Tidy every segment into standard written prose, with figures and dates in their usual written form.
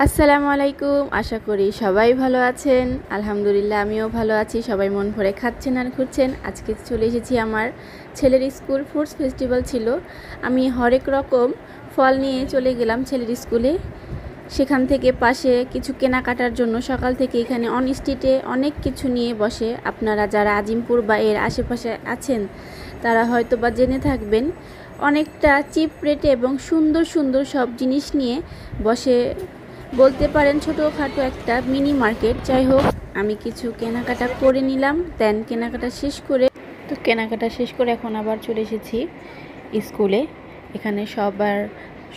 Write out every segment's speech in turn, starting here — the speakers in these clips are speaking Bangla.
আসসালামু আলাইকুম। আশা করি সবাই ভালো আছেন। আলহামদুলিল্লাহ আমিও ভালো আছি। সবাই মন ভরে খাচ্ছেন আর ঘুরছেন। আজকে চলে এসেছি, আমার ছেলের স্কুল ফ্রুটস ফেস্টিভ্যাল ছিল। আমি হরেক রকম ফল নিয়ে চলে গেলাম ছেলের স্কুলে। সেখান থেকে পাশে কিছু কেনাকাটার জন্য সকাল থেকে এখানে অন স্ট্রিটে অনেক কিছু নিয়ে বসে। আপনারা যারা আজিমপুর বা এর আশেপাশে আছেন তারা হয়তো বা জেনে থাকবেন। অনেকটা চিপ রেটে এবং সুন্দর সুন্দর সব জিনিস নিয়ে বসে, বলতে পারেন ছোটোখাটো একটা মিনি মার্কেট। যাই হোক, আমি কিছু কেনাকাটা করে নিলাম। দেন কেনাকাটা শেষ করে এখন আবার চলে এসেছি স্কুলে। এখানে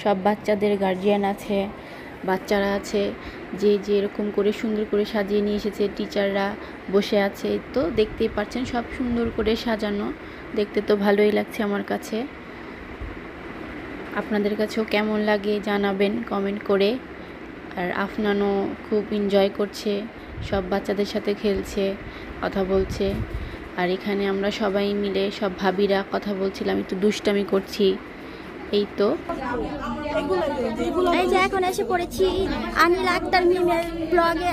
সব বাচ্চাদের গার্জিয়ান আছে, বাচ্চারা আছে, যে যেরকম করে সুন্দর করে সাজিয়ে নিয়ে এসেছে। টিচাররা বসে আছে, তো দেখতেই পাচ্ছেন সব সুন্দর করে সাজানো। দেখতে তো ভালোই লাগছে আমার কাছে। আপনাদের কাছেও কেমন লাগে জানাবেন কমেন্ট করে। আর আফনানও খুব এনজয় করছে, সব বাচ্চাদের সাথে খেলছে, কথা বলছে। আর এখানে আমরা সবাই মিলে সব ভাবিরা কথা বলছিলাম, একটু দুষ্টামি করছি। এই তো এই যে এখন এসে পড়েছি আনিল আক্তার মিমের ব্লগে।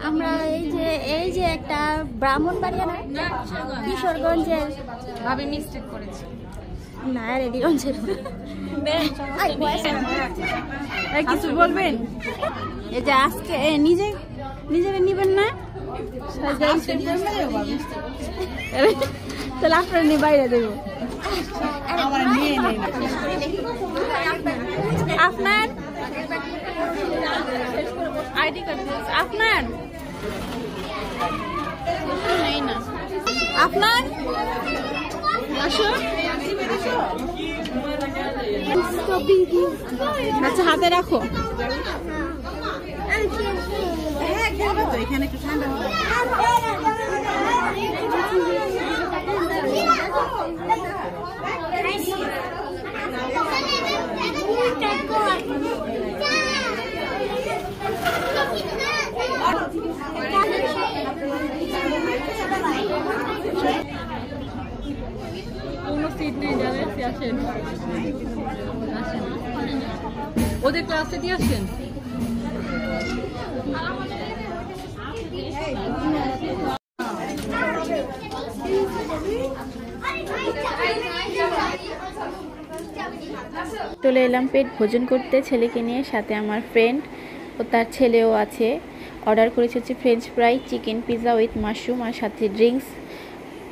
আমরা এই যে একটা ব্রাহ্মণবাড়িয়া না কিশোরগঞ্জের ভাবে মিস্টেক করেছি না রেডিগঞ্জের কিছু বলবেন। এই যে আজকে নিজেরা নিবেন না, তাহলে আপনার নিয়ে বাইরে দেবো। আপনার আইডি কার্ড আপনার আপনার আচ্ছা, হাতে রাখো। এখানে একটু ঠান্ডা কোনো সিট নেই, যাদের আসেন ওদের ক্লাসে দিয়ে আসেন। চলে এলাম পেট ভোজন করতে ছেলেকে নিয়ে, সাথে আমার ফ্রেন্ড ও তার ছেলেও আছে। অর্ডার করেছি হচ্ছে french fry, chicken pizza with mushroom আর সাথে ড্রিঙ্কস।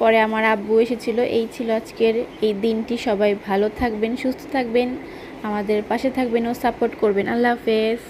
পরে আমার আব্বু এসেছিলো। এই ছিল আজকের এই দিনটি। সবাই ভালো থাকবেন, সুস্থ থাকবেন, আমাদের পাশে থাকবেন ও সাপোর্ট করবেন। আল্লাহ হাফেজ।